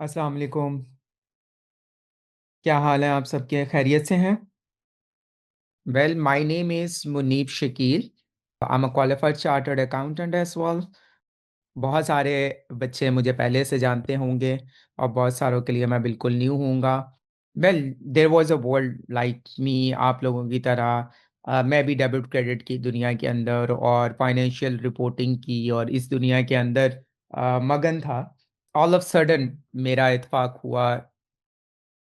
अस्सलाम वालेकुम। क्या हाल है आप सबके, खैरियत से हैं? Well, my name is Munib Shakeel. I am a qualified chartered accountant as well. बहुत सारे बच्चे मुझे पहले से जानते होंगे और बहुत सारों के लिए मैं बिल्कुल न्यू हूँगा। Well, there was a world like me, आप लोगों की तरह मैं भी डेबिट क्रेडिट की दुनिया के अंदर और फाइनेंशियल रिपोर्टिंग की और इस दुनिया के अंदर मगन था। ऑल ऑफ सडन मेरा इत्तेफाक हुआ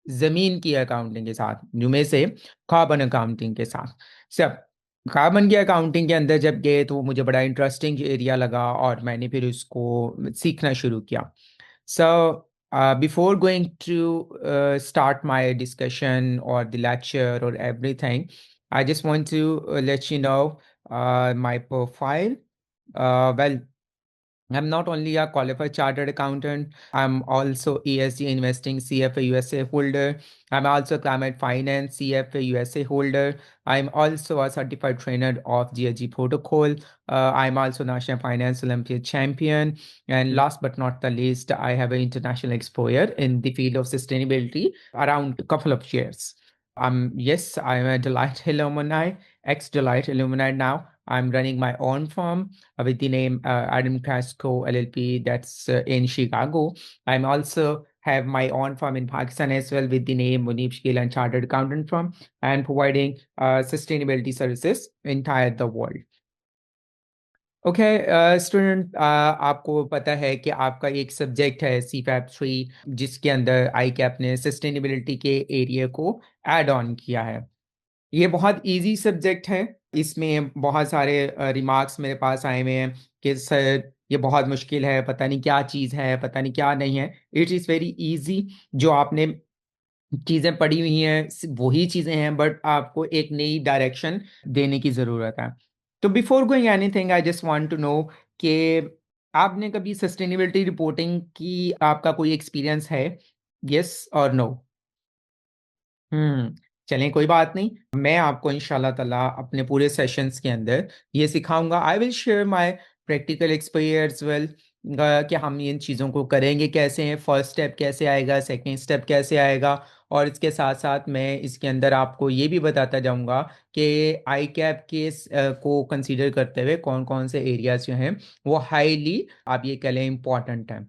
जमीन की अकाउंटिंग के साथ, जिनमें से कार्बन अकाउंटिंग के साथ। सब कार्बन की अकाउंटिंग के अंदर जब गए तो वो मुझे बड़ा इंटरेस्टिंग एरिया लगा और मैंने फिर उसको सीखना शुरू किया। So before going to start my discussion और द लेक्चर और everything, I just want to let you know my profile. Well, I'm not only a qualified chartered accountant, I'm also ESG investing CFA USA holder. I'm also climate finance CFA USA holder. I'm also a certified trainer of GHG protocol. I'm also National Finance Olympiad champion. And last but not the least, I have an international exposure in the field of sustainability around a couple of years. Yes, I'm a Deloitte alumni, ex-Deloitte alumni now. I'm running my own firm with the name Adam Casco LLP, that's in Chicago. I'm also have my own firm in Pakistan as well with the name Munib Shkil and Chartered Accountant Firm, and providing sustainability services entire the world. Okay student, आपको पता है कि आपका एक subject है CFAP 3, जिसके अंदर आई cap ने सस्टेनेबिलिटी के एरिया को ऐड ऑन किया है। ये बहुत इजी सब्जेक्ट है। इसमें बहुत सारे रिमार्क्स मेरे पास आए हुए हैं कि सर ये बहुत मुश्किल है, पता नहीं क्या चीज़ है, पता नहीं क्या नहीं है। It is very easy. जो आपने चीज़ें पढ़ी हुई हैं वही चीज़ें हैं, बट आपको एक नई डायरेक्शन देने की ज़रूरत है। तो before going anything, I just want to know कि आपने कभी सस्टेनेबिलिटी रिपोर्टिंग की आपका कोई एक्सपीरियंस है? यस और नो? चलें, कोई बात नहीं। मैं आपको इंशाल्लाह ताला अपने पूरे सेशंस के अंदर ये सिखाऊंगा। I will share my practical experience well, कि हम इन चीज़ों को करेंगे कैसे हैं, फर्स्ट स्टेप कैसे आएगा, सेकंड स्टेप कैसे आएगा। और इसके साथ साथ मैं इसके अंदर आपको ये भी बताता जाऊंगा कि आई कैप को कंसीडर करते हुए कौन कौन से एरियाज जो हैं वो हाईली, आप ये कह लें, इम्पॉर्टेंट हैं।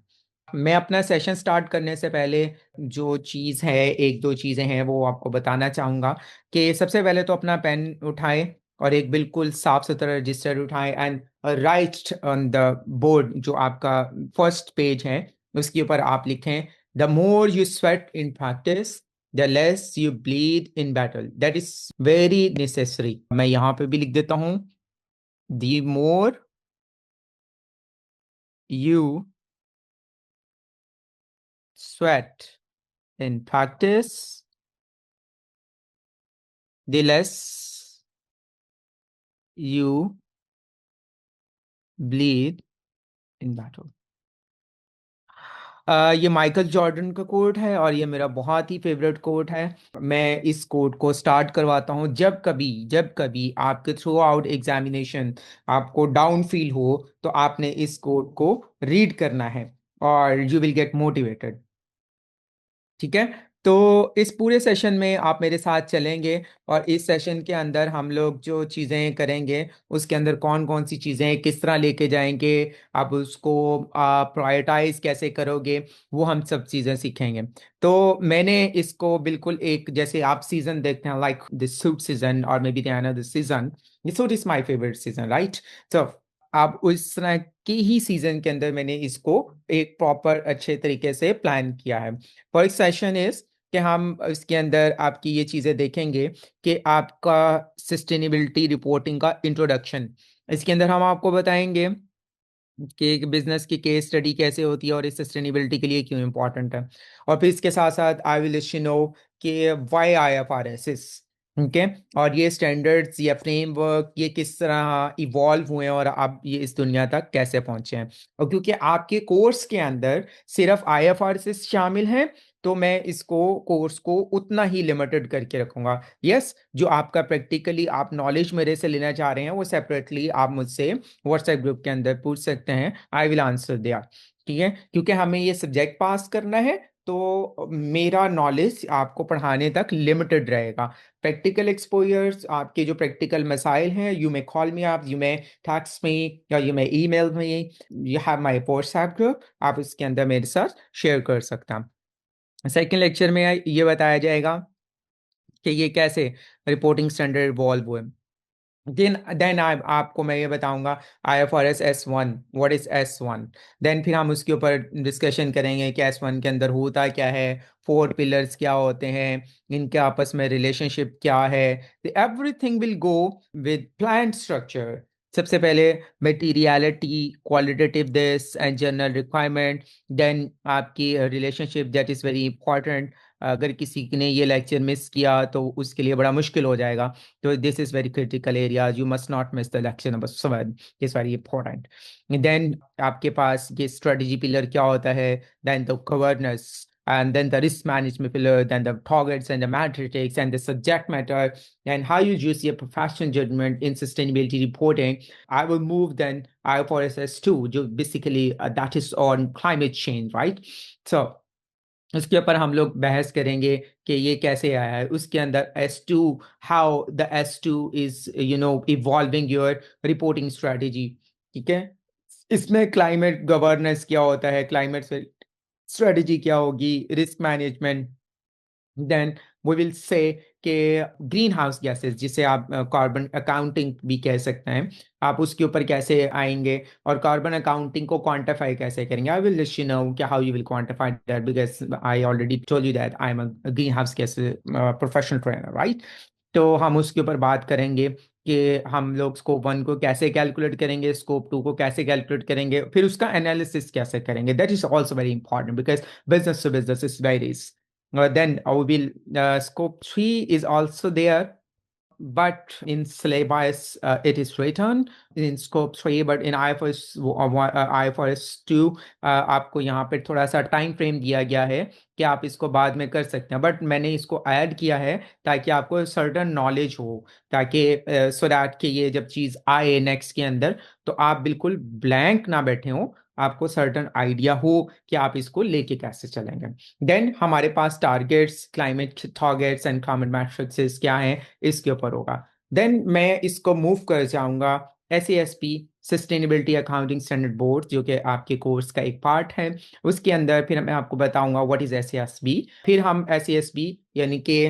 मैं अपना सेशन स्टार्ट करने से पहले जो चीज़ है, एक दो चीज़ें हैं वो आपको बताना चाहूँगा। कि सबसे पहले तो अपना पेन उठाएं और एक बिल्कुल साफ सुथरा रजिस्टर उठाएं and right on the board, जो आपका फर्स्ट पेज है उसके ऊपर आप लिखें, the more you sweat in practice the less you bleed in battle, that is very necessary. मैं यहाँ पे भी लिख देता हूँ, the more you sweat in practice, the less you bleed in battle। ये माइकल जॉर्डन का कोट है और ये मेरा बहुत ही फेवरेट कोट है। मैं इस कोट को स्टार्ट करवाता हूँ जब कभी आपके थ्रू आउट एग्जामिनेशन आपको डाउन फील हो तो आपने इस कोट को रीड करना है और यू विल गेट मोटिवेटेड। ठीक है। तो इस पूरे सेशन में आप मेरे साथ चलेंगे और इस सेशन के अंदर हम लोग जो चीज़ें करेंगे उसके अंदर कौन कौन सी चीज़ें किस तरह लेके जाएंगे, आप उसको प्रायोरिटाइज कैसे करोगे, वो हम सब चीज़ें सीखेंगे। तो मैंने इसको बिल्कुल एक, जैसे आप सीजन देखते हैं लाइक द सूट सीजन और may be the another season, the suit is my favourite season, right? तो आप उस तरह की ही सीजन के अंदर मैंने इसको एक प्रॉपर अच्छे तरीके से प्लान किया है। फर्स्ट सेशन इज कि हम इसके अंदर आपकी ये चीज़ें देखेंगे कि आपका सस्टेनेबिलिटी रिपोर्टिंग का इंट्रोडक्शन। इसके अंदर हम आपको बताएंगे कि एक बिजनेस की केस स्टडी कैसे होती है और इस सस्टेनेबिलिटी के लिए क्यों इंपॉर्टेंट है। और फिर इसके साथ साथ आई विल लेट यू नो कि व्हाई IFRS, ओके, और ये स्टैंडर्ड्स या फ्रेमवर्क ये किस तरह इवॉल्व हुए हैं और आप ये इस दुनिया तक कैसे पहुंचे हैं। और क्योंकि आपके कोर्स के अंदर सिर्फ IFRS शामिल हैं, तो मैं इसको कोर्स को उतना ही लिमिटेड करके रखूंगा। यस, जो आपका प्रैक्टिकली आप नॉलेज मेरे से लेना चाह रहे हैं वो सेपरेटली आप मुझसे व्हाट्सएप ग्रुप के अंदर पूछ सकते हैं। आई विल आंसर दिया। ठीक है, क्योंकि हमें ये सब्जेक्ट पास करना है तो मेरा नॉलेज आपको पढ़ाने तक लिमिटेड रहेगा। प्रैक्टिकल एक्सपोजर्स, आपके जो प्रैक्टिकल मसाइल हैं, यू मे कॉल मी, आप यू मे टेक्स्ट मी या you may email me, you have my WhatsApp group, आप इसके अंदर मेरे साथ शेयर कर सकते हैं। सेकेंड लेक्चर में ये बताया जाएगा कि ये कैसे रिपोर्टिंग स्टैंडर्ड इवॉल्व हुए। देन आपको मैं ये बताऊंगा IFRS S1, what is S1। Then फिर हम उसके ऊपर डिस्कशन करेंगे कि S1 के अंदर होता क्या है, फोर पिलर्स क्या होते हैं, इनके आपस में रिलेशनशिप क्या है। Everything will go with plan structure. सबसे पहले materiality, qualitative this and general requirement, then आपकी relationship that is very important. अगर किसी ने ये लेक्चर मिस किया तो उसके लिए बड़ा मुश्किल हो जाएगा। So this is very critical areas. You must not miss the lecture number 7. It's very important. And then आपके पास ये strategy pillar क्या होता है, then the governance, and then the risk management pillar, then the targets and the metrics and the subject matter, and how you use your professional judgment in sustainability reporting. I will move then IFRS 2, जो basically that is on climate change, right? So उसके ऊपर हम लोग बहस करेंगे कि ये कैसे आया है। उसके अंदर S2, how the S2 is evolving your reporting strategy. ठीक है, इसमें क्लाइमेट गवर्नेंस क्या होता है, क्लाइमेट स्ट्रेटेजी क्या होगी, risk management, then we will say कि ग्रीन हाउस गैसेस, जिसे आप कार्बन अकाउंटिंग भी कह सकते हैं, आप उसके ऊपर कैसे आएंगे और कार्बन अकाउंटिंग को क्वांटिफाई कैसे करेंगे। I will let you know कि how you will quantify that, because I already told you that I am a greenhouse gas professional trainer, right. तो हम उसके ऊपर बात करेंगे कि हम लोग स्कोप 1 को कैसे कैलकुलेट करेंगे, स्कोप 2 को कैसे कैलकुलेट करेंगे, फिर उसका एनालिसिस कैसे करेंगे। That is also very important because business to business is varies. Then will scope 3 is also there, but in syllabus it is written in scope 3, but in IFRS 2 आपको यहाँ पे थोड़ा सा टाइम फ्रेम दिया गया है कि आप इसको बाद में कर सकते हैं, बट मैंने इसको ऐड किया है ताकि आपको सर्टन नॉलेज हो, ताकि सो दैट कि ये जब चीज़ आए नेक्स्ट के अंदर तो आप बिल्कुल ब्लैंक ना बैठे हो, आपको सर्टन आइडिया हो कि आप इसको लेके कैसे चलेंगे। देन हमारे पास targets, climate targets and climate metrics क्या हैं, इसके ऊपर होगा। देन मैं इसको मूव कर जाऊंगा SASB, sustainability accounting standard board, जो कि आपके कोर्स का एक पार्ट है। उसके अंदर फिर मैं आपको बताऊंगा व्हाट इज SASB। फिर हम SASB यानी कि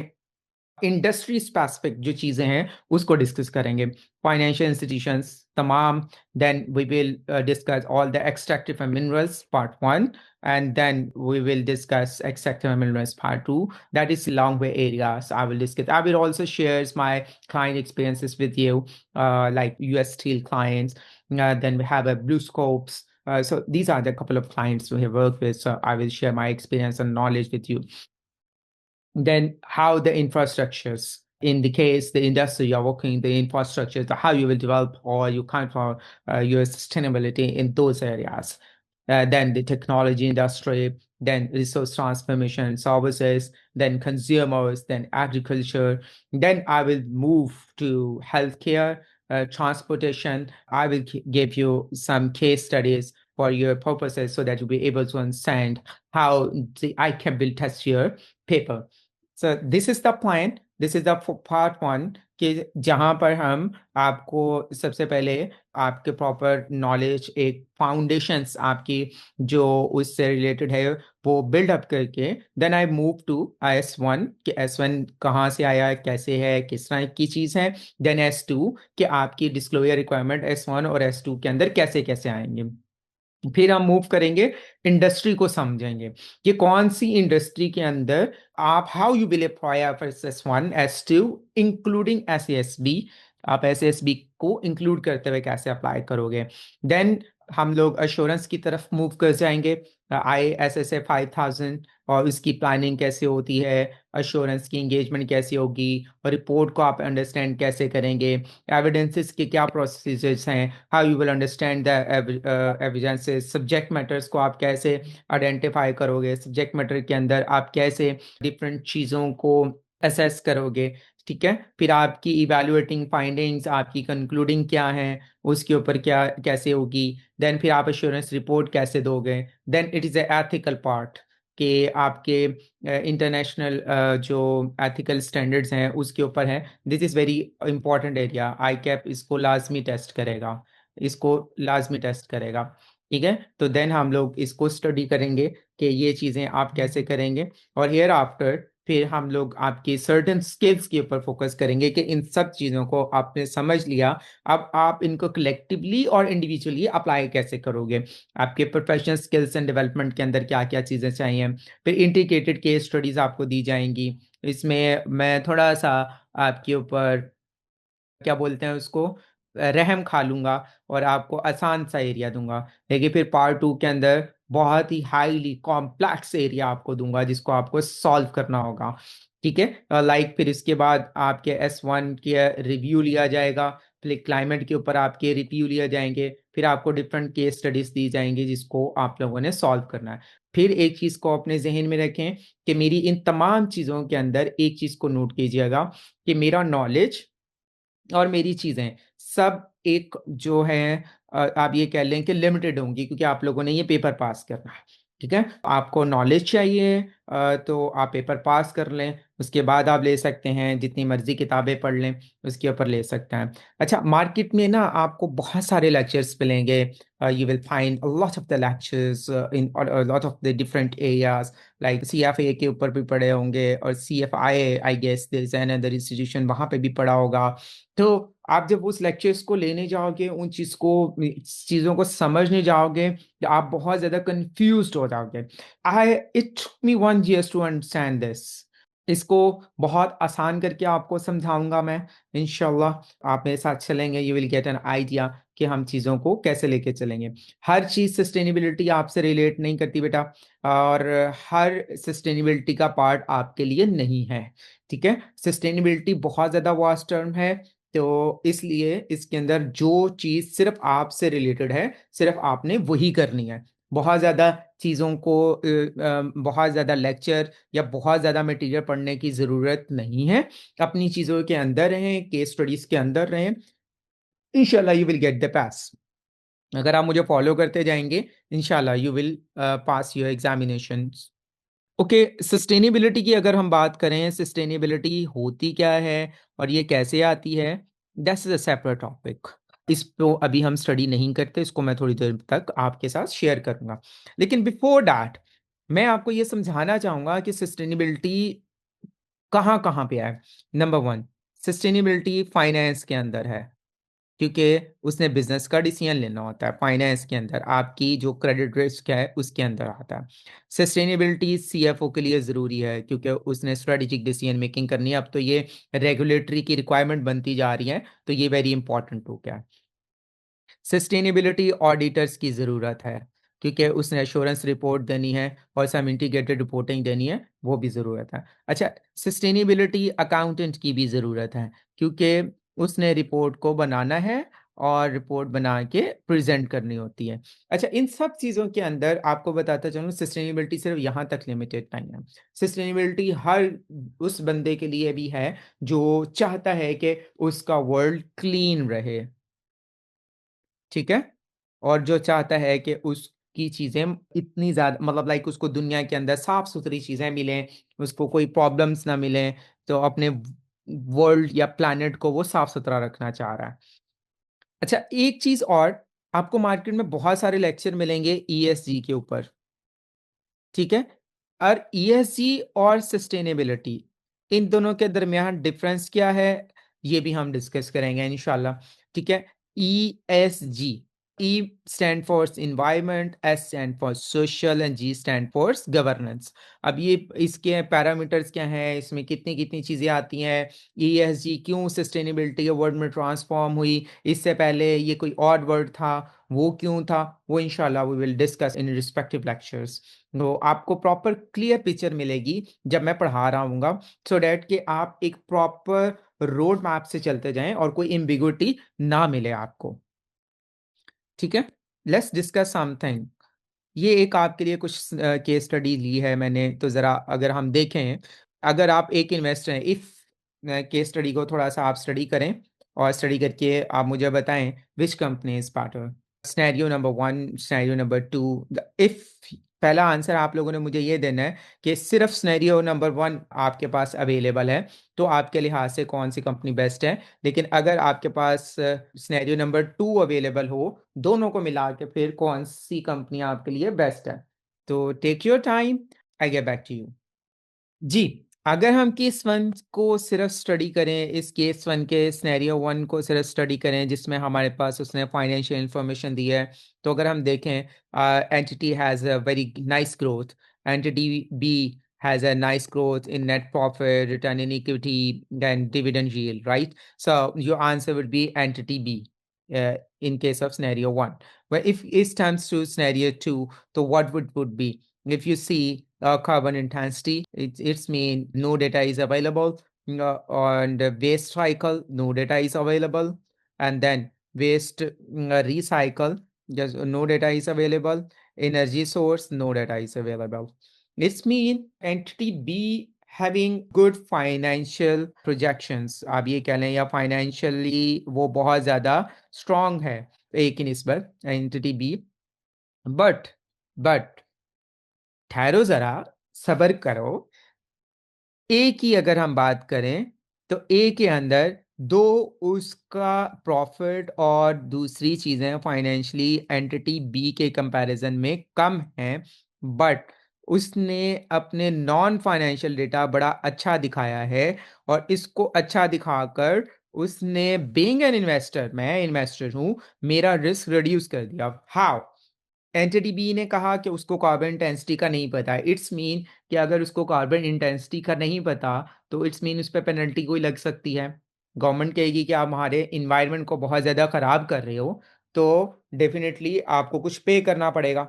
इंडस्ट्री स्पेसिफिक जो चीज़ें हैं उसको डिस्कस करेंगे, फाइनेंशियल इंस्टीट्यूशंस तमाम। Then we will discuss all the extractive minerals part 1, and then we will discuss extractive minerals part 2, that is long way areas. I will also share my client experiences with you, like US Steel clients. Then we have a Blue Scopes. So these are the couple of clients we have worked with, so I will share my experience and knowledge with you. Then how the infrastructures, in the case the industry you're working, the infrastructure, how you will develop or you count for your sustainability in those areas. Then the technology industry, then resource transformation services, then consumers, then agriculture. Then I will move to healthcare, transportation. I will give you some case studies for your purposes so that you'll be able to understand how I can build test your paper. So this is the plan. This is the part 1 कि जहाँ पर हम आपको सबसे पहले आपके proper knowledge, एक foundations आपकी जो उससे रिलेटेड है वो बिल्ड अप करके, then I move to S1 कि S1 कहाँ से आया, कैसे है, किस तरह की चीज़ है। देन S2 कि आपकी डिस्क्लोजर रिक्वायरमेंट S1 और S2 के अंदर कैसे कैसे आएंगे। फिर हम मूव करेंगे, इंडस्ट्री को समझेंगे कि कौन सी इंडस्ट्री के अंदर आप how you will apply S1 S2 including SASB, आप SASB को इंक्लूड करते हुए कैसे अप्लाई करोगे। देन हम लोग अश्योरेंस की तरफ मूव कर जाएंगे, ISSA 5000 और उसकी प्लानिंग कैसे होती है, अश्योरेंस की इंगेजमेंट कैसे होगी, और रिपोर्ट को आप अंडरस्टैंड कैसे करेंगे, एविडेंसेस के क्या प्रोसीजर्स हैं, how you will understand the evidences, subject matters को आप कैसे आइडेंटिफाई करोगे, सब्जेक्ट मैटर के अंदर आप कैसे डिफरेंट चीज़ों को असेस करोगे। ठीक है, फिर आपकी इवैल्यूएटिंग फाइंडिंग्स, आपकी कंक्लूडिंग क्या है, उसके ऊपर क्या कैसे होगी। देन फिर आप एश्योरेंस रिपोर्ट कैसे दोगे। Then it is a ethical part कि आपके इंटरनेशनल जो एथिकल स्टैंडर्ड्स हैं उसके ऊपर है। This is very important area. I cap इसको लाजमी टेस्ट करेगा, इसको लाजमी टेस्ट करेगा। ठीक है, तो देन हम लोग इसको स्टडी करेंगे कि ये चीज़ें आप कैसे करेंगे, और हेयर आफ्टर फिर हम लोग आपकी सर्टेन स्किल्स के ऊपर फोकस करेंगे कि इन सब चीज़ों को आपने समझ लिया, अब आप इनको कलेक्टिवली और इंडिविजुअली अप्लाई कैसे करोगे, आपके प्रोफेशनल स्किल्स एंड डेवलपमेंट के अंदर क्या क्या चीज़ें चाहिए। फिर इंटीग्रेटेड केस स्टडीज़ आपको दी जाएंगी। इसमें मैं थोड़ा सा आपके ऊपर क्या बोलते हैं उसको, रहम खा लूँगा और आपको आसान सा एरिया दूँगा। लेकिन फिर पार्ट 2 के अंदर बहुत ही हाईली कॉम्प्लेक्स एरिया आपको दूँगा जिसको आपको सॉल्व करना होगा। ठीक है? लाइक फिर इसके बाद आपके S1 के रिव्यू लिया जाएगा, फिर क्लाइमेट के ऊपर आपके रिव्यू लिए जाएँगे, फिर आपको डिफरेंट केस स्टडीज़ दी जाएँगी जिसको आप लोगों ने सॉल्व करना है। फिर एक चीज़ को अपने ज़हन में रखें कि मेरी इन तमाम चीज़ों के अंदर एक चीज़ को नोट कीजिएगा कि मेरा नॉलेज और मेरी चीज़ें सब एक जो है आप ये कह लें कि लिमिटेड होंगी, क्योंकि आप लोगों ने ये पेपर पास करना है। ठीक है? आपको नॉलेज चाहिए तो आप पेपर पास कर लें, उसके बाद आप ले सकते हैं, जितनी मर्ज़ी किताबें पढ़ लें, उसके ऊपर ले सकते हैं। अच्छा, मार्केट में ना आपको बहुत सारे लेक्चर्स मिलेंगे। You will find a lot of the lectures in a lot of the different areas, like CFA के ऊपर भी पढ़े होंगे, और CFI I guess there is another institution, वहाँ पे भी पढ़ा होगा। तो आप जब उस लेक्चर्स को लेने जाओगे, उन चीज़ों को समझने जाओगे, तो आप बहुत ज़्यादा कन्फ्यूज़्ड हो जाओगे। I it took me 1 years to understand this. इसको बहुत आसान करके आपको समझाऊँगा मैं, इंशाअल्लाह। आप मेरे साथ चलेंगे, you will get an idea कि हम चीज़ों को कैसे लेके चलेंगे। हर चीज़ सस्टेनेबिलिटी आपसे रिलेट नहीं करती बेटा, और हर सस्टेनेबिलिटी का पार्ट आपके लिए नहीं है, ठीक है? सस्टेनेबिलिटी बहुत ज़्यादा वास्ट टर्म है, तो इसलिए इसके अंदर जो चीज़ सिर्फ़ आपसे रिलेटेड है, सिर्फ़ आपने वही करनी है। बहुत ज़्यादा चीज़ों को बहुत ज़्यादा लेक्चर या बहुत ज़्यादा मटेरियल पढ़ने की ज़रूरत नहीं है। अपनी चीज़ों के अंदर रहें, केस स्टडीज़ के अंदर रहें, इंशाल्लाह यू विल गेट द पास। अगर आप मुझे फ़ॉलो करते जाएँगे, इंशाल्लाह you will pass your examinations. Okay, sustainability की अगर हम बात करें, सस्टेनेबिलिटी होती क्या है और ये कैसे आती है, दैट्स अ सेपरेट टॉपिक। इसको अभी हम स्टडी नहीं करते, इसको मैं थोड़ी देर तक आपके साथ शेयर करूँगा। लेकिन बिफोर दैट मैं आपको ये समझाना चाहूँगा कि सस्टेनेबिलिटी कहाँ-कहाँ पे है। नंबर 1, सस्टेनेबिलिटी फाइनेंस के अंदर है। क्योंकि उसने बिज़नेस का डिसीजन लेना होता है, फाइनेंस के अंदर आपकी जो क्रेडिट रिस्क है उसके अंदर आता है। सस्टेनेबिलिटी सीएफओ के लिए ज़रूरी है क्योंकि उसने स्ट्रेटेजिक डिसीजन मेकिंग करनी है। अब तो ये रेगुलेटरी की रिक्वायरमेंट बनती जा रही है, तो ये वेरी इंपॉर्टेंट हो गया है। सस्टेनेबिलिटी ऑडिटर्स की ज़रूरत है क्योंकि उसने एश्योरेंस रिपोर्ट देनी है और सम इंटीग्रेटेड रिपोर्टिंग देनी है, वो भी ज़रूरत है। अच्छा, सस्टेनेबिलिटी अकाउंटेंट की भी ज़रूरत है क्योंकि उसने रिपोर्ट को बनाना है और रिपोर्ट बना के प्रेज़ेंट करनी होती है। अच्छा, इन सब चीज़ों के अंदर आपको बताता चलूँ, सस्टेनेबिलिटी सिर्फ़ यहाँ तक लिमिटेड नहीं है। सस्टेनेबिलिटी हर उस बंदे के लिए भी है जो चाहता है कि उसका वर्ल्ड क्लीन रहे। ठीक है? और जो चाहता है कि उसकी चीज़ें इतनी ज़्यादा मतलब लाइक उसको दुनिया के अंदर साफ-सुथरी चीज़ें मिलें, उसको कोई प्रॉब्लम्स ना मिलें, तो अपने वर्ल्ड या प्लैनेट को वो साफ-सुथरा रखना चाह रहा है। अच्छा, एक चीज़ और, आपको मार्केट में बहुत सारे लेक्चर मिलेंगे ईएसजी के ऊपर, ठीक है? और ईएसजी और सस्टेनेबिलिटी, इन दोनों के दरमियान डिफरेंस क्या है, ये भी हम डिस्कस करेंगे इंशाल्लाह, ठीक है? ESG, E stand for environment, S stand for social and G stand for governance. अब ये इसके पैरामीटर्स क्या हैं, इसमें कितनी-कितनी चीज़ें आती हैं, ईएसजी क्यों सस्टेनेबिलिटी के वर्ड में ट्रांसफॉर्म हुई, इससे पहले ये कोई और वर्ड था, वो क्यों था, वो इंशाल्लाह we will discuss in respective lectures. तो आपको प्रॉपर क्लियर पिक्चर मिलेगी जब मैं पढ़ा रहा हूँगा, सो दैट कि आप एक प्रॉपर रोड मैप से चलते जाएँ और कोई एम्बिग्यूइटी ना मिले आपको। ठीक है? Let's discuss something. ये एक आपके लिए कुछ केस स्टडी ली है मैंने, तो ज़रा अगर हम देखें, अगर आप एक इन्वेस्टर हैं, इफ़ केस स्टडी को थोड़ा-सा आप स्टडी करें और स्टडी करके आप मुझे बताएँ which company is better. Scenario number 1, scenario number 2, the if पहला आंसर आप लोगों ने मुझे ये देना है कि सिर्फ सिनेरियो नंबर 1 आपके पास अवेलेबल है, तो आपके लिहाज से कौन सी कंपनी बेस्ट है। लेकिन अगर आपके पास सिनेरियो नंबर 2 अवेलेबल हो, दोनों को मिला के, फिर कौन सी कंपनी आपके लिए बेस्ट है। तो take your time, I get back to you. जी, अगर हम केस वन को सिर्फ स्टडी करें, इस केस वन के सिनेरियो वन को सिर्फ स्टडी करें जिसमें हमारे पास उसने फाइनेंशियल इंफॉर्मेशन दी है, तो अगर हम देखें, entity has a very nice growth, entity B has a nice growth in net profit, return on equity, and dividend yield, right? So your answer would be entity B in case of scenario one. But if it comes to scenario two, so what would be? If you see carbon intensity, it's mean no data is available. On the waste cycle, no data is available. And then waste recycle, just no data is available. Energy source, no data is available. It's mean entity B having good financial projections. आप ये कह लें, या financially वो बहुत ज़्यादा strong है A की निस्बत, entity B. बट ठहरो ज़रा, सब्र करो। ए की अगर हम बात करें, तो ए के अंदर दो उसका प्रॉफिट और दूसरी चीज़ें फाइनेंशियली एंटिटी बी के कंपैरिजन में कम हैं, बट उसने अपने नॉन फाइनेंशियल डेटा बड़ा अच्छा दिखाया है, और इसको अच्छा दिखाकर उसने बीइंग एन इन्वेस्टर, मैं इन्वेस्टर हूं, मेरा रिस्क रिड्यूस कर दिया। हाउ? एंटिटी बी ने कहा कि उसको कार्बन इंटेंसिटी का नहीं पता है। इट्स मीन कि अगर उसको कार्बन इंटेंसिटी का नहीं पता, तो इट्स मीन उस पे पेनल्टी कोई लग सकती है। गवर्नमेंट कहेगी कि आप हमारे इन्वायरमेंट को बहुत ज़्यादा ख़राब कर रहे हो, तो डेफ़िनेटली आपको कुछ पे करना पड़ेगा।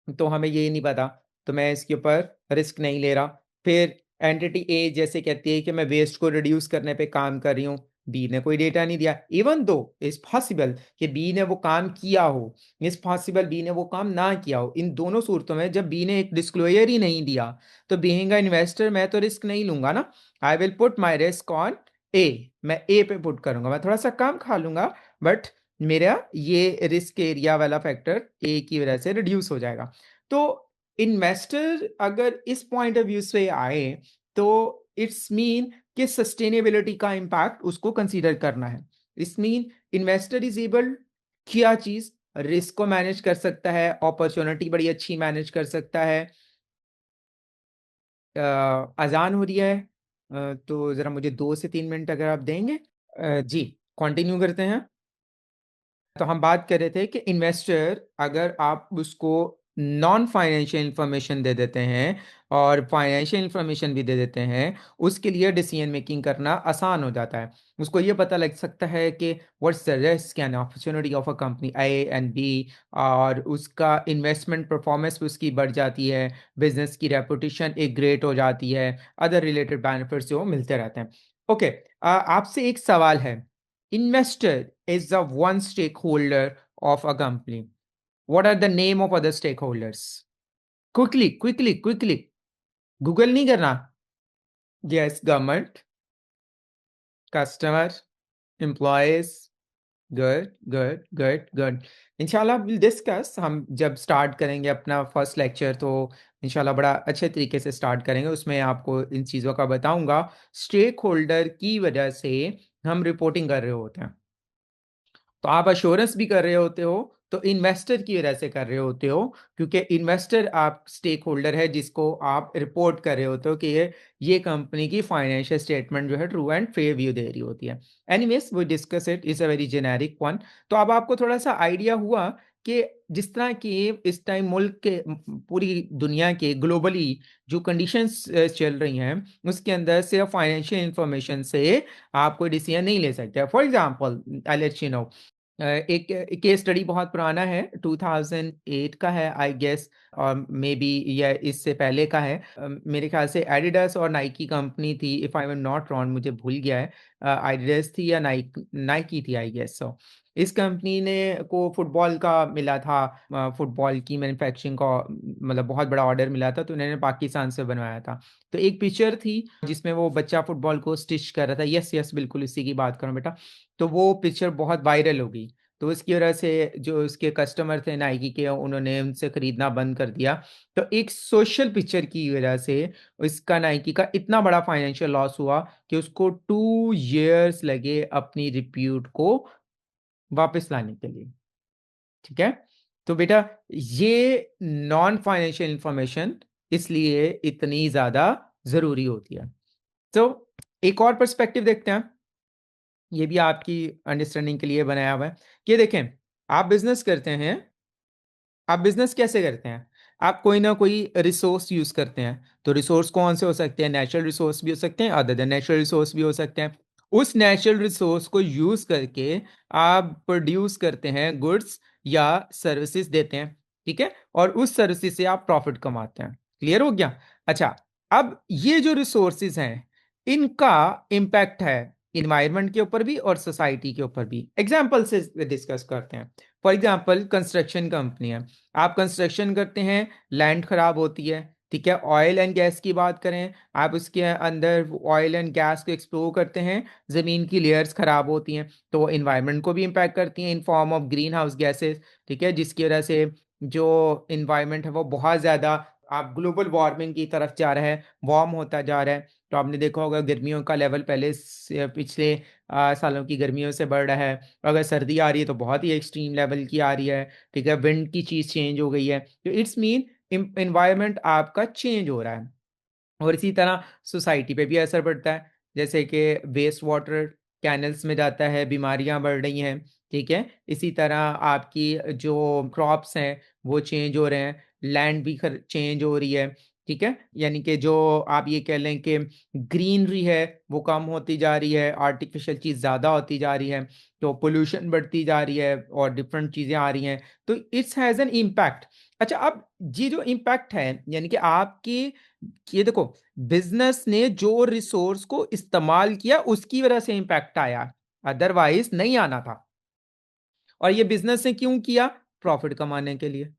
तो हमें ये नहीं पता, तो मैं इसके ऊपर रिस्क नहीं ले रहा। फिर एंटिटी ए जैसे कहती है कि मैं वेस्ट को रिड्यूस करने पे काम कर रही हूँ, बी ने कोई डेटा नहीं दिया। इवन दो इट्स पॉसिबल कि बी ने वो काम किया हो, इट्स पॉसिबल बी ने वो काम ना किया हो। इन दोनों सूरतों में जब बी ने एक डिस्क्लोजर ही नहीं दिया, तो बीइंग अ इन्वेस्टर मैं तो रिस्क नहीं लूंगा ना। I will put my risk on A, मैं ए पे पुट करूंगा, मैं थोड़ा सा कम खा लूंगा, बट मेरा ये रिस्क एरिया वाला फैक्टर ए की वजह से रिड्यूस हो जाएगा। तो इन्वेस्टर अगर इस पॉइंट ऑफ व्यू से आए, तो इट्स मीन कि सस्टेनेबिलिटी का इम्पैक्ट उसको कंसीडर करना है। It's mean investor is able, क्या चीज, रिस्क को मैनेज कर सकता है, अपॉर्चुनिटी बड़ी अच्छी मैनेज कर सकता है। अजान हो रही है, तो जरा मुझे 2 से 3 मिनट अगर आप देंगे। जी, कंटिन्यू करते हैं। तो हम बात कर रहे थे कि इन्वेस्टर अगर आप उसको नॉन फाइनेंशियल इंफॉर्मेशन दे देते हैं और फाइनेंशियल इंफॉर्मेशन भी दे देते हैं, उसके लिए डिसीजन मेकिंग करना आसान हो जाता है। उसको ये पता लग सकता है कि what's the risk and opportunity of a company A and B, और उसका इन्वेस्टमेंट परफॉर्मेंस भी उसकी बढ़ जाती है, बिजनेस की रेपुटेशन एक ग्रेट हो जाती है, अदर रिलेटेड बेनिफिट्स जो मिलते रहते हैं। ओके, आपसे एक सवाल है। Investor is the one stakeholder of a company. What are the name of other stakeholders? Quickly, quickly, quickly. Google नहीं करना. Yes, government, customer, employees. Good, good, good, good. इंशाल्लाह we'll discuss. हम जब स्टार्ट करेंगे अपना फर्स्ट लेक्चर, तो इंशाल्लाह बड़ा अच्छे तरीके से स्टार्ट करेंगे, उसमें आपको इन चीज़ों का बताऊंगा। स्टेक होल्डर की वजह से हम रिपोर्टिंग कर रहे होते हैं, तो आप अश्योरेंस भी कर रहे होते हो, तो इन्वेस्टर की वजह से कर रहे होते हो, क्योंकि इन्वेस्टर आप स्टेक होल्डर है जिसको आप रिपोर्ट कर रहे होते हो कि ये कंपनी की फाइनेंशियल स्टेटमेंट जो है ट्रू एंड फेयर व्यू दे रही होती है। Anyways we discuss it, is a very generic one. तो अब आपको थोड़ा सा आइडिया हुआ कि जिस तरह की इस टाइम मुल्क के पूरी दुनिया के ग्लोबली जो कंडीशंस चल रही हैं, उसके अंदर सिर्फ फाइनेंशियल इंफॉर्मेशन से आप कोई डिसीजन नहीं ले सकते। For example, I let you no, एक केस स्टडी बहुत पुराना है, 2008 का है आई गेस, और मे बी या इससे पहले का है। मेरे ख्याल से एडिडास और नाइकी कंपनी थी, if I am not wrong, मुझे भूल गया है, एडिडास थी या नाइकी थी आई गेस। सो इस कंपनी ने को फुटबॉल का मिला था, फुटबॉल की मैन्युफैक्चरिंग का मतलब बहुत बड़ा ऑर्डर मिला था, तो उन्होंने पाकिस्तान से बनवाया था। तो एक पिक्चर थी जिसमें वो बच्चा फुटबॉल को स्टिच कर रहा था। यस यस, बिल्कुल इसी की बात करूं बेटा। तो वो पिक्चर बहुत वायरल हो गई। तो उसकी वजह से जो उसके कस्टमर थे नाइकी के, उन्होंने उनसे खरीदना बंद कर दिया। तो एक सोशल पिक्चर की वजह से इसका नाइकी का इतना बड़ा फाइनेंशियल लॉस हुआ कि उसको 2 इयर्स लगे अपनी रिप्यूट को वापस लाने के लिए। ठीक है? तो बेटा ये नॉन फाइनेंशियल इंफॉर्मेशन इसलिए इतनी ज़्यादा ज़रूरी होती है। तो एक और पर्सपेक्टिव देखते हैं, ये भी आपकी अंडरस्टैंडिंग के लिए बनाया हुआ है। कि देखें, आप बिज़नेस करते हैं, आप बिज़नेस कैसे करते हैं? आप कोई ना कोई रिसोर्स यूज़ करते हैं। तो रिसोर्स कौन से हो सकते हैं? नेचुरल रिसोर्स भी हो सकते हैं, अदर देन नेचुरल रिसोर्स भी हो सकते हैं। उस नेचुरल रिसोर्स को यूज़ करके आप प्रोड्यूस करते हैं गुड्स या सर्विसेज देते हैं, ठीक है? और उस सर्विसेज से आप प्रॉफिट कमाते हैं। क्लियर हो गया? अच्छा, अब ये जो रिसोर्सेज हैं, इनका इम्पैक्ट है एनवायरनमेंट के ऊपर भी और सोसाइटी के ऊपर भी। एग्जाम्पल से डिस्कस करते हैं। फॉर एग्जाम्पल, कंस्ट्रक्शन कंपनी है, आप कंस्ट्रक्शन करते हैं, लैंड खराब होती है, ठीक है? ऑयल एंड गैस की बात करें, आप उसके अंदर ऑयल एंड गैस को एक्सप्लोर करते हैं, ज़मीन की लेयर्स खराब होती हैं, तो वो इन्वायरमेंट को भी इम्पैक्ट करती हैं in form of green house gases, ठीक है? जिसकी वजह से जो इन्वायरमेंट है वो बहुत ज़्यादा आप ग्लोबल वार्मिंग की तरफ जा रहा है, वार्म होता जा रहा है। तो आपने देखा होगा गर्मियों का लेवल पहले से पिछले सालों की गर्मियों से बढ़ रहा है। अगर सर्दी आ रही है तो बहुत ही एक्सट्रीम लेवल की आ रही है, ठीक है? विंड की चीज़ चेंज हो गई है। तो इट्स मीन एनवायरनमेंट आपका चेंज हो रहा है। और इसी तरह सोसाइटी पे भी असर पड़ता है, जैसे कि वेस्ट वाटर कैनल्स में जाता है, बीमारियां बढ़ रही हैं, ठीक है? इसी तरह आपकी जो क्रॉप्स हैं वो चेंज हो रहे हैं, लैंड भी चेंज हो रही है, ठीक है? यानी कि जो आप ये कह लें कि ग्रीनरी है वो कम होती जा रही है, आर्टिफिशियल चीज़ ज़्यादा होती जा रही है, तो पोल्यूशन बढ़ती जा रही है और डिफरेंट चीज़ें आ रही हैं, तो इट्स हैज़ एन इम्पैक्ट। अच्छा, अब ये जो इम्पैक्ट है, यानी कि आपकी, ये देखो, बिजनेस ने जो रिसोर्स को इस्तेमाल किया उसकी वजह से इंपैक्ट आया, अदरवाइज नहीं आना था। और ये बिजनेस ने क्यों किया? प्रॉफिट कमाने के लिए।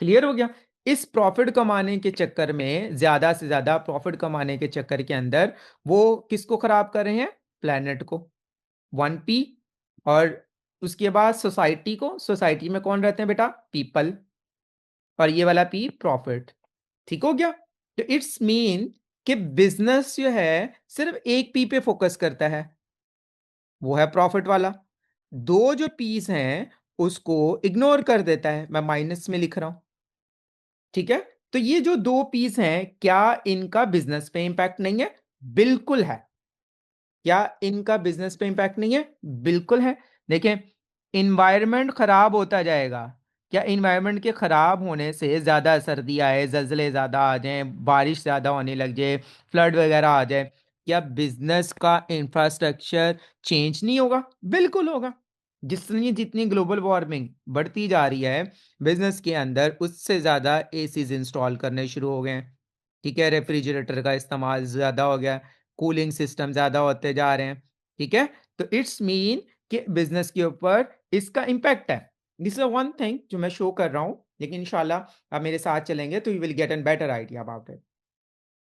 क्लियर हो गया? इस प्रॉफिट कमाने के चक्कर में, ज्यादा से ज्यादा प्रॉफिट कमाने के चक्कर के अंदर, वो किसको खराब कर रहे हैं? प्लेनेट को, 1P। और उसके बाद सोसाइटी को, सोसाइटी में कौन रहते हैं बेटा? पीपल। और ये वाला पी, प्रॉफिट। ठीक हो गया? तो इट्स मीन कि बिजनेस जो है सिर्फ एक पी पे फोकस करता है, वो है प्रॉफिट वाला। दो जो पीस हैं उसको इग्नोर कर देता है, मैं माइनस में लिख रहा हूं, ठीक है? तो ये जो दो पीस हैं, क्या इनका बिजनेस पे इंपैक्ट नहीं है? बिल्कुल है। क्या इनका बिजनेस पे इंपैक्ट नहीं है? बिल्कुल है। देखें, इन्वायरमेंट खराब होता जाएगा, क्या इन्वायरमेंट के खराब होने से ज्यादा सर्दी आए, जल्जले ज्यादा आ जाएं, बारिश ज्यादा होने लग जाए, फ्लड वगैरह आ जाए, क्या बिजनेस का इंफ्रास्ट्रक्चर चेंज नहीं होगा? बिल्कुल होगा। जितनी जितनी ग्लोबल वार्मिंग बढ़ती जा रही है बिजनेस के अंदर, उससे ज्यादा एसीज इंस्टॉल करने शुरू हो गए हैं, ठीक है? रेफ्रिजरेटर का इस्तेमाल ज्यादा हो गया, कूलिंग सिस्टम ज्यादा होते जा रहे हैं, ठीक है? तो इट्स मीन कि बिजनेस के ऊपर इसका इंपैक्ट है। दिस इज वन थिंग जो मैं शो कर रहा हूं, लेकिन इंशाल्लाह आप मेरे साथ चलेंगे तो you will get an better idea about it.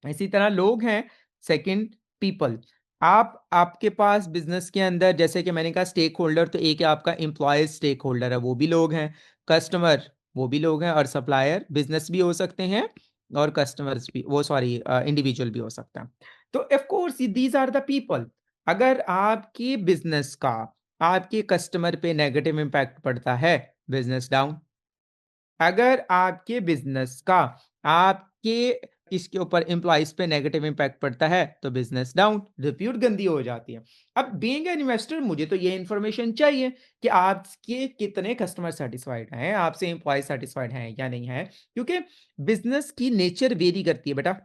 इसी तरह लोग हैं, सेकंड, पीपल। आप, आपके पास बिजनेस के अंदर, जैसे कि मैंने कहा स्टेक होल्डर, तो एक है आपका एम्प्लॉयज स्टेक होल्डर है, वो भी लोग हैं। कस्टमर, वो भी लोग हैं। और सप्लायर, बिजनेस भी हो सकते हैं और कस्टमर्स भी, वो सॉरी इंडिविजुअल भी हो सकता है। तो of course these are the people. अगर आपकी बिजनेस का आपके कस्टमर पे नेगेटिव इम्पैक्ट पड़ता है, बिजनेस डाउन। अगर आपके बिजनेस का आपके इसके ऊपर एम्प्लॉइज पे नेगेटिव इंपैक्ट पड़ता है तो बिजनेस डाउन, रिप्यूट गंदी हो जाती है। अब बीइंग एन इन्वेस्टर मुझे तो ये इन्फॉर्मेशन चाहिए कि आपके कितने कस्टमर सेटिस्फाइड हैं, आपसे एम्प्लॉय सेटिस्फाइड हैं या नहीं है, क्योंकि बिजनेस की नेचर वेरी करती है बेटा।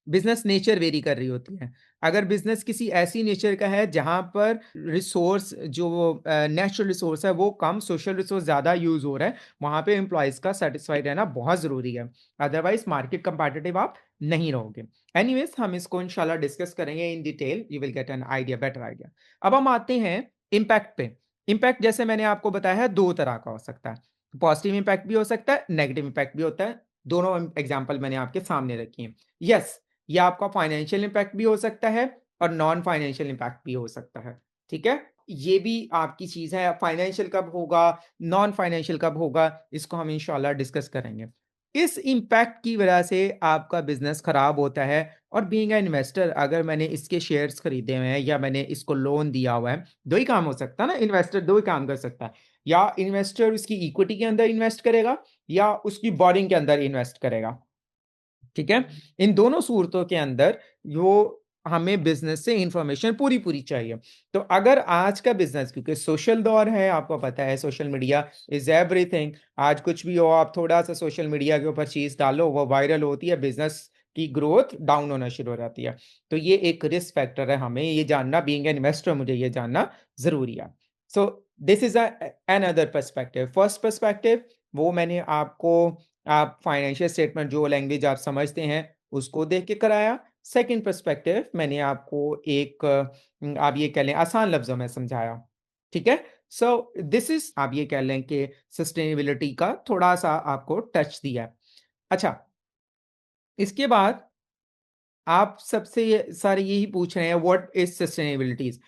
बिजनेस नेचर वेरी कर रही होती है। अगर बिजनेस किसी ऐसी नेचर का है जहां पर रिसोर्स, जो नेचुरल रिसोर्स है वो कम, सोशल रिसोर्स ज्यादा यूज हो रहा है, वहां पे एम्प्लॉयज का सेटिस्फाइड रहना बहुत जरूरी है। अदरवाइज मार्केट कंपेटिटिव आप नहीं रहोगे। एनीवेज, हम इसको इंशाल्लाह डिस्कस करेंगे in detail, you will get an idea, better idea. अब हम आते हैं इम्पैक्ट पे। इम्पैक्ट जैसे मैंने आपको बताया है दो तरह का हो सकता है, पॉजिटिव इम्पैक्ट भी हो सकता है, नेगेटिव इम्पैक्ट भी होता है। दोनों एग्जाम्पल मैंने आपके सामने रखी है। यस, ये आपका फाइनेंशियल इंपैक्ट भी हो सकता है और नॉन फाइनेंशियल इंपैक्ट भी हो सकता है, ठीक है? ये भी आपकी चीज़ है, फाइनेंशियल कब होगा, नॉन फाइनेंशियल कब होगा, इसको हम इंशाल्लाह डिस्कस करेंगे। इस इम्पैक्ट की वजह से आपका बिज़नेस खराब होता है और बीइंग अ इन्वेस्टर अगर मैंने इसके शेयर्स खरीदे हुए हैं या मैंने इसको लोन दिया हुआ है, 2 ही काम हो सकता है ना, इन्वेस्टर 2 ही काम कर सकता है। या इन्वेस्टर उसकी इक्विटी के अंदर इन्वेस्ट करेगा या उसकी बोरिंग के अंदर इन्वेस्ट करेगा। ठीक है? इन दोनों सूरतों के अंदर वो हमें बिज़नेस से इन्फॉर्मेशन पूरी-पूरी चाहिए। तो अगर आज का बिज़नेस क्योंकि सोशल दौर है, आपको पता है सोशल मीडिया इज़ एवरीथिंग। आज कुछ भी हो आप थोड़ा-सा सोशल मीडिया के ऊपर चीज़ डालो, वो वायरल होती है, बिज़नेस की ग्रोथ डाउन होना शुरू हो जाती है। तो ये एक रिस्क फैक्टर है, हमें ये जानना बीइंग एन इन्वेस्टर मुझे ये जानना ज़रूरी है। So this is another perspective. First perspective वो मैंने आपको आप फाइनेंशियल स्टेटमेंट जो लैंग्वेज आप समझते हैं, उसको देख के कराया। सेकंड पर्सपेक्टिव मैंने आपको एक आप ये कह लें आसान लफ्ज़ों में समझाया। ठीक है? सो दिस इज़ आप ये कह लें कि सस्टेनेबिलिटी का थोड़ा-सा आपको टच दिया। अच्छा, इसके बाद आप सबसे ये सारे यही पूछ रहे हैं व्हाट इज़ सस्टेनेबिलिटीज़?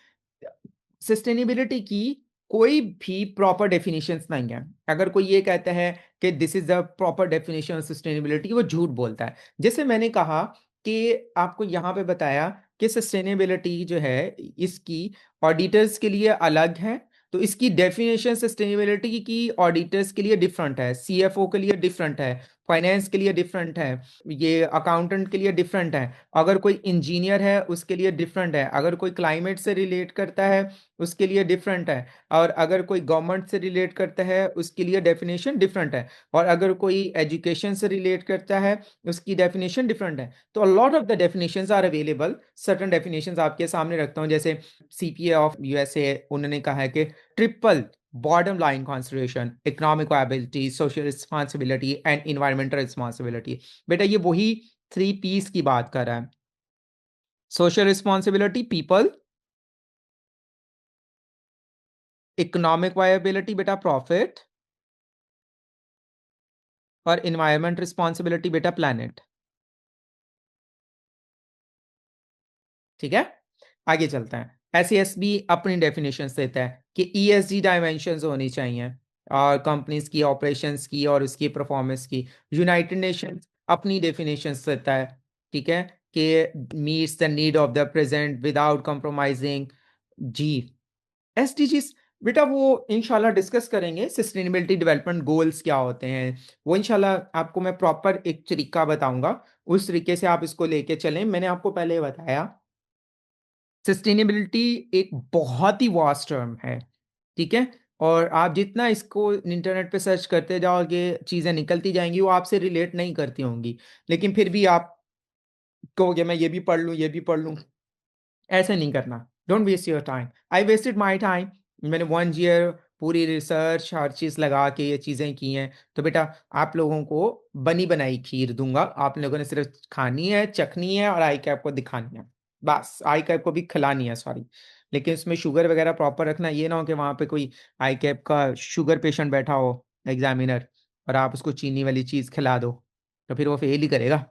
सस्टेनेबिलिटी की कोई भी प्रॉपर डेफिनिशंस नहीं है। अगर कोई ये कहता है कि this is the proper definition of sustainability वो झूठ बोलता है। जैसे मैंने कहा कि आपको यहाँ पे बताया कि सस्टेनेबिलिटी जो है इसकी ऑडिटर्स के लिए अलग है। तो इसकी डेफिनिशन सस्टेनेबिलिटी की ऑडिटर्स के लिए डिफरेंट है, सीएफओ के लिए डिफरेंट है, फाइनेंस के लिए डिफरेंट है, ये अकाउंटेंट के लिए डिफरेंट है। अगर कोई इंजीनियर है उसके लिए डिफरेंट है, अगर कोई क्लाइमेट से रिलेट करता है उसके लिए डिफरेंट है और अगर कोई गवर्नमेंट से रिलेट करता है उसके लिए डेफिनेशन डिफरेंट है और अगर कोई एजुकेशन से रिलेट करता है उसकी डेफिनेशन डिफरेंट है। तो a lot of the definitions are available. Certain definitions आपके सामने रखता हूँ जैसे सीपीए ऑफ यूएसए उन्होंने कहा है कि triple bottom line consideration, economic viability, social responsibility and environmental responsibility. बेटा ये वही 3 पीस की बात कर रहा है। Social responsibility people, economic viability बेटा प्रॉफिट और एनवायरनमेंट रिस्पांसिबिलिटी बेटा प्लैनेट। ठीक है? आगे चलते हैं। एसईएस भी अपनी डेफिनेशंस देता है कि ईएसजी डायमेंशंस होनी चाहिए और कंपनीज की ऑपरेशंस की और उसकी परफॉर्मेंस की। यूनाइटेड नेशंस अपनी डेफिनेशंस देता है, ठीक है? कि meets the need of the present without compromising. जी, एसडीजीज़ बेटा वो इंशाल्लाह डिस्कस करेंगे सस्टेनेबिलिटी डेवलपमेंट गोल्स क्या होते हैं। वो इंशाल्लाह आपको मैं प्रॉपर एक तरीका बताऊँगा, उस तरीके से आप इसको लेके चलें। मैंने आपको पहले बताया सस्टेनेबिलिटी एक बहुत ही वास्ट टर्म है, ठीक है? और आप जितना इसको इंटरनेट पे सर्च करते जाओगे, चीज़ें निकलती जाएँगी, वो आपसे रिलेट नहीं करती होंगी। लेकिन फिर भी आप कहोगे मैं ये भी पढ़ लूँ, ये भी पढ़ लूँ। ऐसे नहीं करना। Don't waste your time. I wasted my time. मैंने 1 ईयर पूरी रिसर्च हर चीज़ लगा के ये चीज़ें की हैं। तो बेटा आप लोगों को बनी-बनाई खीर दूँगा। आप लोगों ने सिर्फ़ खानी है, चखनी है और आई कैप को दिखानी है। बस आई कैप को भी खिलानी है सॉरी। लेकिन उसमें शुगर वग़ैरह प्रॉपर रखना। ये ना हो कि वहाँ पे कोई आई कैप का शुगर पेशेंट बैठा हो, एग्ज़ामिनर और आप उसको चीनी वाली चीज़ खिला दो। तो फिर वो फ़ेल ही करेगा।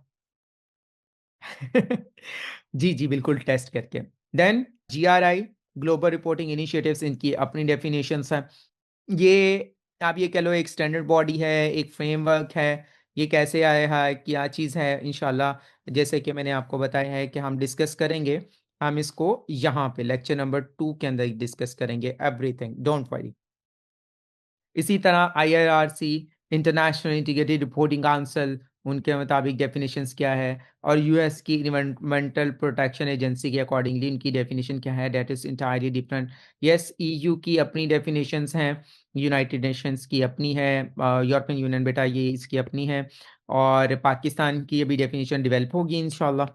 जी, जी, बिल्कुल टेस्ट करके। Then GRI global reporting initiatives इनकी अपनी डेफिनिशंस हैं। ये आप ये कह लो एक स्टैंडर्ड बॉडी है, एक फ्रेमवर्क है। ये कैसे आया है, क्या चीज़ है इंशाल्लाह जैसे कि मैंने आपको बताया है कि हम डिस्कस करेंगे। हम इसको यहाँ पे लेक्चर नंबर 2 के अंदर डिस्कस करेंगे एवरीथिंग, डोंट वरी। इसी तरह आईआरआरसी इंटरनेशनल इंटीग्रेटेड रिपोर्टिंग काउंसिल उनके मुताबिक डेफिनेशंस क्या है और यूएस की इन्वायरमेंटल प्रोटेक्शन एजेंसी के अकॉर्डिंगली इनकी डेफिनेशन क्या है that is entirely different. Yes EU की अपनी डेफिनेशंस हैं, यूनाइटेड नेशंस की अपनी है, यूरोपियन यूनियन बेटा ये इसकी अपनी है और पाकिस्तान की अभी डेफिनेशन डेवलप होगी इंशाल्लाह।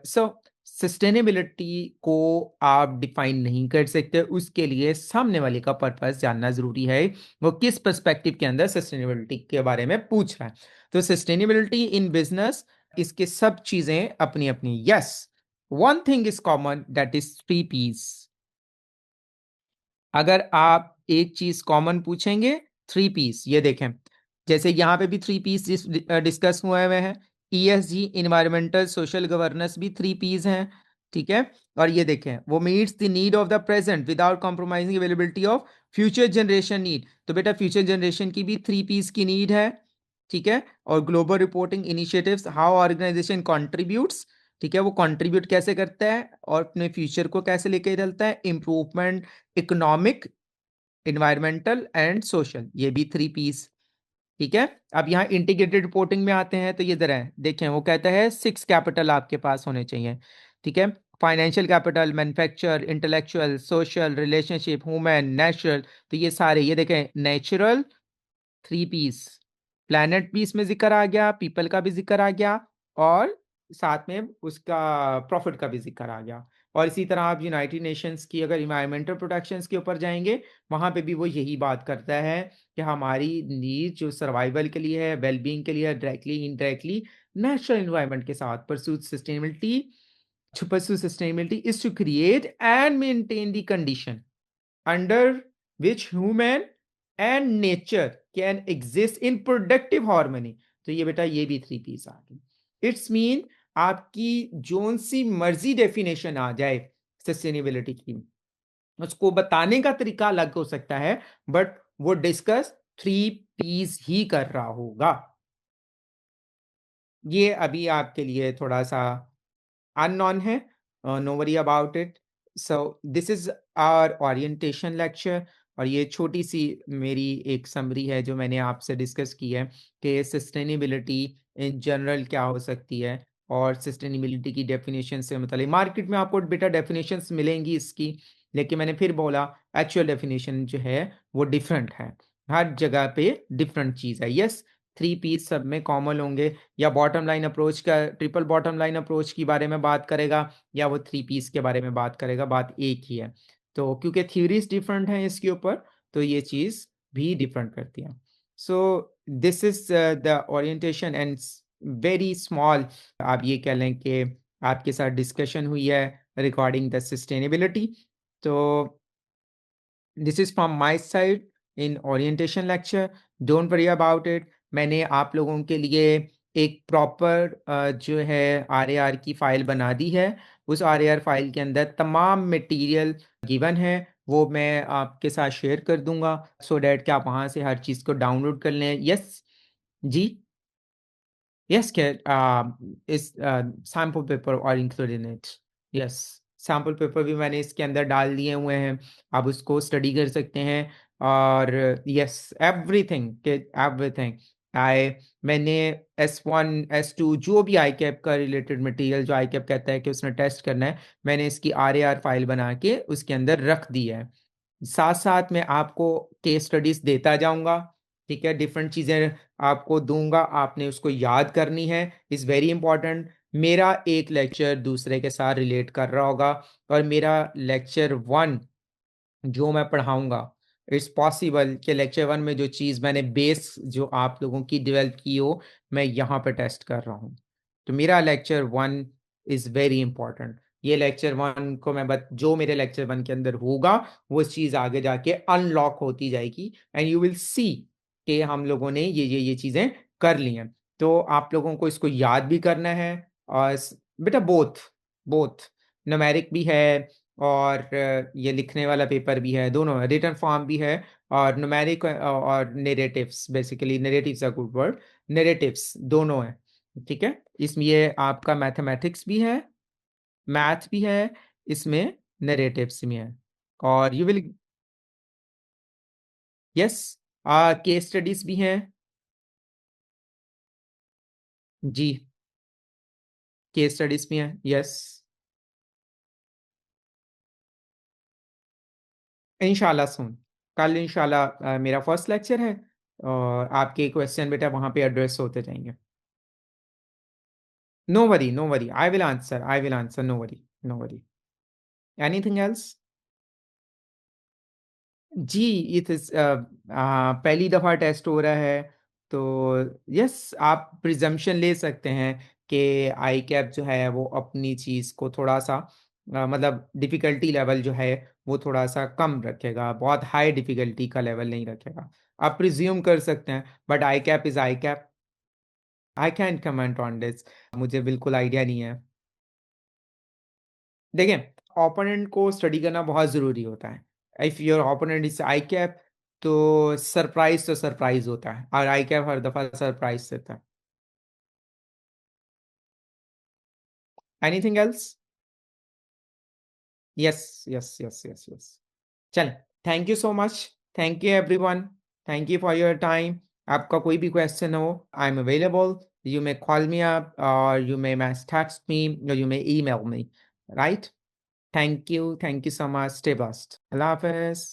सो सस्टेनेबिलिटी को आप डिफाइन नहीं कर सकते, उसके लिए सामने वाले का पर्पस जानना ज़रूरी है, वो किस पर्सपेक्टिव के अंदर सस्टेनेबिलिटी के बारे में पूछ रहा है। तो सस्टेनेबिलिटी इन बिज़नेस इसके सब चीज़ें अपनी-अपनी yes, one thing is common that is 3 piece. अगर आप एक चीज़ कॉमन पूछेंगे 3 पीस ये देखें, जैसे यहाँ पे भी 3 पीस डिस्कस हुए हुए हैं। ईएसजी एनवायरमेंटल सोशल गवर्नेंस भी 3 पीस हैं। ठीक है। और ये देखें, वो meets the need of the present without compromising availability of future generation need. तो बेटा फ्यूचर जनरेशन की भी 3 P's की नीड है। ठीक है। और global reporting initiatives, how organization contributes. ठीक है, वो कंट्रीब्यूट कैसे करता है और अपने फ्यूचर को कैसे लेके चलता है। Improvement economic, environmental and social, ये भी 3 P's। ठीक है। अब यहाँ इंटीग्रेटेड रिपोर्टिंग में आते हैं, तो ये जरा देखें, वो कहता है 6 कैपिटल आपके पास होने चाहिए। ठीक है। Financial capital, manufacture, intellectual, social, relationship, human, natural. तो ये सारे, ये देखें, नेचुरल 3 P's, प्लैनेट भी इसमें जिक्र आ गया, पीपल का भी जिक्र आ गया, और साथ में उसका प्रॉफिट का भी जिक्र आ गया। और इसी तरह आप यूनाइटेड नेशंस की अगर इन्वायरमेंटल प्रोटेक्शंस के ऊपर जाएंगे, वहां पे भी वो यही बात करता है कि हमारी नीड जो सर्वाइवल के लिए है, वेलबींग के लिए है, डायरेक्टली इनडायरेक्टली नेचुरल इन्वायरमेंट के साथ pursuit sustainability, to pursue sustainability is to create and maintain the condition under which human and nature can exist in productive harmony। तो ये बेटा ये भी 3 P's आ गई। इट्स मीन आपकी जोन सी मर्जी डेफिनेशन आ जाए सस्टेनेबिलिटी की, उसको बताने का तरीका अलग हो सकता है, बट वो डिस्कस 3 P's ही कर रहा होगा। ये अभी आपके लिए थोड़ा सा unknown है, no worry about it। So this is our orientation lecture। और ये छोटी सी मेरी एक समरी है जो मैंने आपसे डिस्कस की है कि सस्टेनेबिलिटी इन जनरल क्या हो सकती है, और सस्टेनेबिलिटी की डेफिनेशन से मतलब मार्केट में आपको बेटा डेफिनेशंस मिलेंगी इसकी, लेकिन मैंने फिर बोला एक्चुअल डेफिनेशन जो है वो डिफरेंट है, हर जगह पे डिफरेंट चीज़ है। यस, 3 P's सब में कॉमन होंगे, या बॉटम लाइन अप्रोच का ट्रिपल बॉटम लाइन अप्रोच के बारे में बात करेगा, या वो 3 P's के बारे में बात करेगा, बात एक ही है। तो क्योंकि थ्योरीज डिफरेंट हैं इसके ऊपर, तो ये चीज़ भी डिफरेंट करती है। So this is the orientation and very small, आप ये कह लें कि आपके साथ डिस्कशन हुई है रिगार्डिंग द सस्टेनेबिलिटी। तो this is from my side in orientation lecture, don't worry about it. मैंने आप लोगों के लिए एक प्रॉपर जो है RAR की फाइल बना दी है। उस RAR फाइल के अंदर तमाम मटेरियल गिवन है, वो मैं आपके साथ शेयर कर दूंगा, सो डैट कि आप वहाँ से हर चीज़ को डाउनलोड कर लें। यस जी, Yes, Kit. Is sample paper are included in it? Yes, sample paper भी मैंने इसके अंदर डाल दिए हुए हैं, आप उसको स्टडी कर सकते हैं। और यस, एवरीथिंग के एवरीथिंग आई मैंने S1 S2 जो भी आई कैप का रिलेटेड मटेरियल जो आई कैप कहता है कि उसने टेस्ट करना है, मैंने इसकी RAR फाइल बना के उसके अंदर रख दी है। साथ साथ मैं आपको केस स्टडीज देता जाऊंगा। ठीक है, डिफरेंट चीजें आपको दूंगा, आपने उसको याद करनी है, इज वेरी इंपॉर्टेंट। मेरा एक लेक्चर दूसरे के साथ रिलेट कर रहा होगा, और मेरा लेक्चर 1 जो मैं पढ़ाऊंगा, इट्स पॉसिबल कि लेक्चर 1 में जो चीज़ मैंने बेस जो आप लोगों की डेवलप की हो, मैं यहाँ पे टेस्ट कर रहा हूँ। तो मेरा लेक्चर 1 इज़ वेरी इंपॉर्टेंट। ये लेक्चर 1 को मैं जो मेरे लेक्चर 1 के अंदर होगा, वो चीज़ आगे जाके अनलॉक होती जाएगी, एंड यू विल सी कि हम लोगों ने ये चीज़ें कर ली हैं। तो आप लोगों को इसको याद भी करना है, और बेटा बोथ बोथ न्यूमेरिक भी है, और ये लिखने वाला पेपर भी है, दोनों है, रिटन फॉर्म भी है, और न्यूमेरिक और narratives, basically narratives a good word, narratives दोनों है। ठीक है, इसमें ये आपका मैथमेटिक्स भी है, मैथ भी है, इसमें नैरेटिव्स भी है, और you will yes case studies भी हैं। जी, केस स्टडीज भी हैं, यस। इंशाल्लाह सुन, कल इंशाल्लाह मेरा फर्स्ट लेक्चर है, और आपके क्वेश्चन बेटा वहां पे एड्रेस होते जाएंगे। No worry. I will answer. I will answer. No worry. No worry. Anything else? Ji, it is पहली दफ़ा टेस्ट हो रहा है, तो यस, आप प्रिज़म्पशन ले सकते हैं कि आई कैप जो है वो अपनी चीज़ को थोड़ा-सा मतलब डिफ़िकल्टी लेवल जो है वो थोड़ा-सा कम रखेगा, बहुत हाई डिफ़िकल्टी का लेवल नहीं रखेगा। आप प्रिज़्यूम कर सकते हैं, but I cap is I cap. I can't comment on this, मुझे बिल्कुल आइडिया नहीं है। देखें, ओपोनेंट को स्टडी करना बहुत ज़रूरी होता है। If your opponent is I cap, तो सरप्राइज़ होता है और आई कैप हर दफ़ा सरप्राइज़ देता है। Anything else? Yes, yes, yes, yes, yes. चलें, thank you so much. Thank you everyone. Thank you for your time. आपका कोई भी क्वेश्चन हो, I am available. You may call me up or you may text me or you may email me, right? Thank you. Thank you so much. Stay blessed. Allah Hafiz.